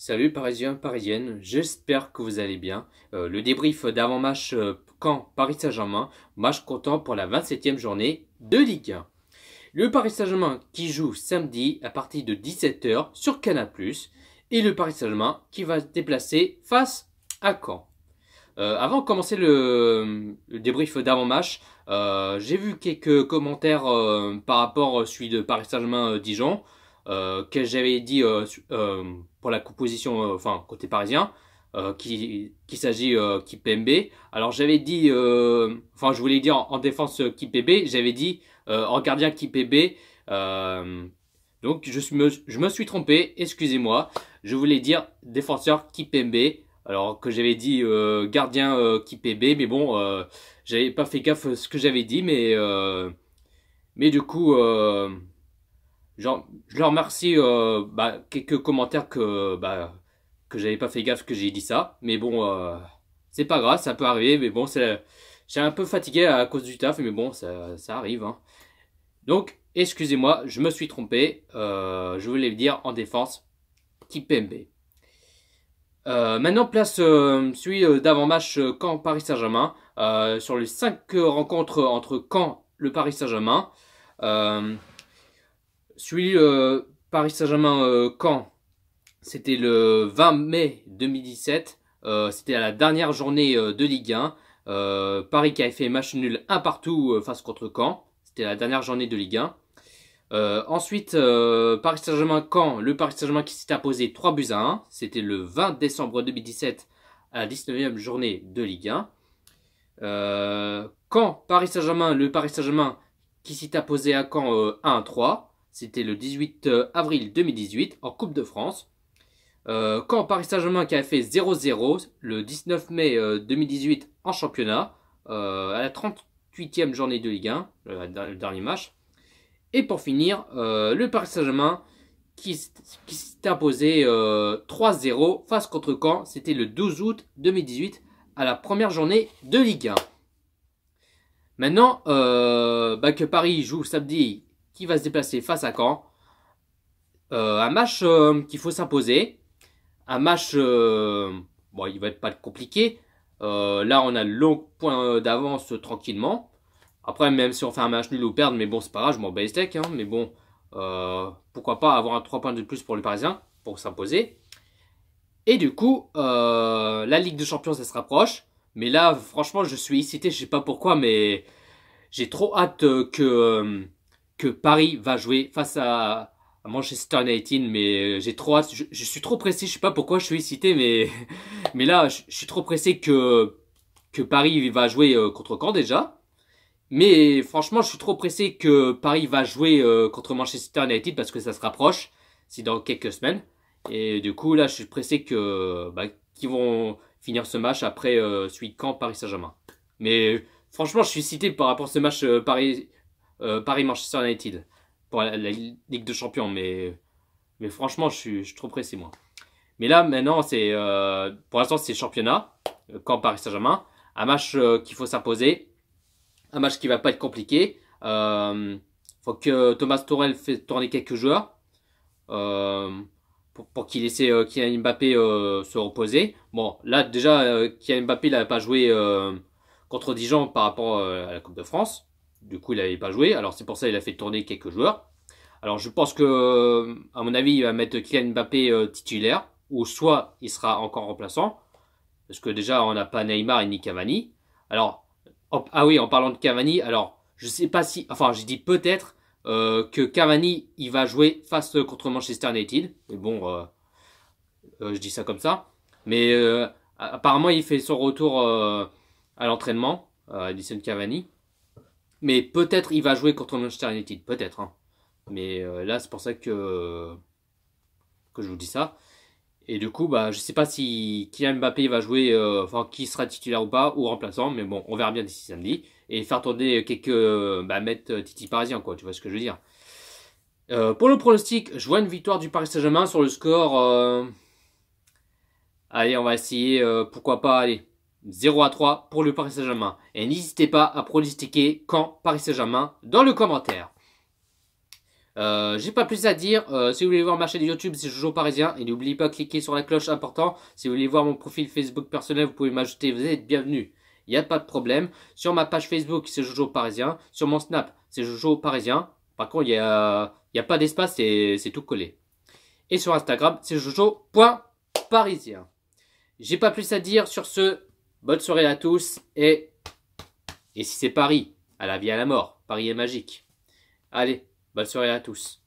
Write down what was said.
Salut Parisiens, Parisiennes, j'espère que vous allez bien. Le débrief d'avant-match Caen Paris Saint-Germain, match comptant pour la 27e journée de Ligue 1. Le Paris Saint-Germain qui joue samedi à partir de 17 h sur Canal+, et le Paris Saint-Germain qui va se déplacer face à Caen. Avant de commencer le débrief d'avant-match, j'ai vu quelques commentaires par rapport à celui de Paris Saint-Germain Dijon, que j'avais dit pour la composition, enfin côté parisien, qu'il s'agit Kipembe. Alors j'avais dit, enfin je voulais dire en défense Kipembe, j'avais dit en gardien Kipembe. Donc je me suis trompé, excusez-moi. Je voulais dire défenseur Kipembe. Alors que j'avais dit gardien Kipembe, mais bon, j'avais pas fait gaffe à ce que j'avais dit, mais du coup, genre, je leur remercie quelques commentaires que j'avais pas fait gaffe que j'ai dit ça, mais bon, c'est pas grave, ça peut arriver, mais bon, j'ai un peu fatigué à cause du taf, mais bon, ça arrive, hein. Donc, excusez-moi, je me suis trompé, je voulais dire en défense Kipembe. Maintenant, place celui d'avant-match Caen Paris Saint-Germain. Sur les 5 rencontres entre Caen le Paris Saint-Germain. Celui Paris Saint-Germain Caen, c'était le 20 mai 2017. C'était à la dernière journée de Ligue 1. Paris qui avait fait match nul un partout face contre Caen. C'était la dernière journée de Ligue 1. Ensuite, Paris Saint-Germain-Caen, le Paris Saint-Germain qui s'est imposé 3 buts à 1. C'était le 20 décembre 2017 à la 19e journée de Ligue 1. Caen, Paris Saint-Germain, le Paris Saint-Germain qui s'est imposé à Caen 1-3. C'était le 18 avril 2018 en Coupe de France. Caen, Paris Saint-Germain qui a fait 0-0 le 19 mai 2018 en championnat à la 38e journée de Ligue 1, le dernier match. Et pour finir, le Paris Saint-Germain qui s'est imposé 3-0 face contre Caen. C'était le 12 août 2018 à la première journée de Ligue 1. Maintenant que Paris joue samedi, qui va se déplacer face à Caen. Un match qu'il faut s'imposer. Un match, bon, il va pas être compliqué. Là, on a le long point d'avance tranquillement. Après, même si on fait un match nul ou perdre, mais bon, c'est pas grave, je m'en bats les steaks, hein, mais bon, pourquoi pas avoir un 3 points de plus pour les Parisiens, pour s'imposer. Et du coup, la Ligue des Champions, ça se rapproche. Mais là, franchement, je suis excité, je sais pas pourquoi, mais j'ai trop hâte que Paris va jouer face à Manchester United, mais j'ai trop hâte, je suis trop pressé, je sais pas pourquoi je suis excité, mais là, je suis trop pressé que Paris va jouer contre Caen déjà. Mais franchement, je suis trop pressé que Paris va jouer contre Manchester United parce que ça se rapproche. C'est dans quelques semaines. Et du coup, là, je suis pressé qu'ils vont finir ce match après celui de Caen Paris Saint-Germain. Mais franchement, je suis excité par rapport à ce match Paris-Manchester United pour la Ligue de Champions. Mais franchement, je suis trop pressé, moi. Mais là, maintenant, pour l'instant, c'est championnat. Caen Paris Saint-Germain. Un match qu'il faut s'imposer. Un match qui va pas être compliqué. Faut que Thomas Tuchel fait tourner quelques joueurs pour qu'il laisse Kylian Mbappé se reposer. Bon, là déjà Kylian Mbappé il n'avait pas joué contre Dijon par rapport à la Coupe de France. Du coup, il n'avait pas joué. Alors c'est pour ça qu'il a fait tourner quelques joueurs. Alors je pense que à mon avis, il va mettre Kylian Mbappé titulaire ou soit il sera encore remplaçant parce que déjà on n'a pas Neymar et ni Cavani. Alors ah oui, en parlant de Cavani, alors je sais pas si, enfin j'ai dit peut-être que Cavani il va jouer face contre Manchester United. Mais bon, je dis ça comme ça. Mais apparemment il fait son retour à l'entraînement, Edison Cavani. Mais peut-être il va jouer contre Manchester United, peut-être. Hein. Mais là c'est pour ça que je vous dis ça. Et du coup, je sais pas si Kylian Mbappé va jouer, enfin qui sera titulaire ou pas, ou remplaçant, mais bon, on verra bien d'ici samedi. Et faire tourner quelques, mettre Titi parisien, quoi, tu vois ce que je veux dire. Pour le pronostic, je vois une victoire du Paris Saint-Germain sur le score. Allez, on va essayer, pourquoi pas, allez, 0-3 pour le Paris Saint-Germain. Et n'hésitez pas à pronostiquer quand Paris Saint-Germain dans le commentaire. J'ai pas plus à dire. Si vous voulez voir ma chaîne YouTube, c'est Jojo Parisien. Et n'oubliez pas de cliquer sur la cloche important. Si vous voulez voir mon profil Facebook personnel, vous pouvez m'ajouter. Vous êtes bienvenus. Il n'y a pas de problème. Sur ma page Facebook, c'est Jojo Parisien. Sur mon Snap, c'est Jojo Parisien. Par contre, il y a pas d'espace, c'est tout collé. Et sur Instagram, c'est jojo.parisien. J'ai pas plus à dire. Sur ce, bonne soirée à tous. Et si c'est Paris, à la vie à la mort. Paris est magique. Allez, bonne soirée à tous.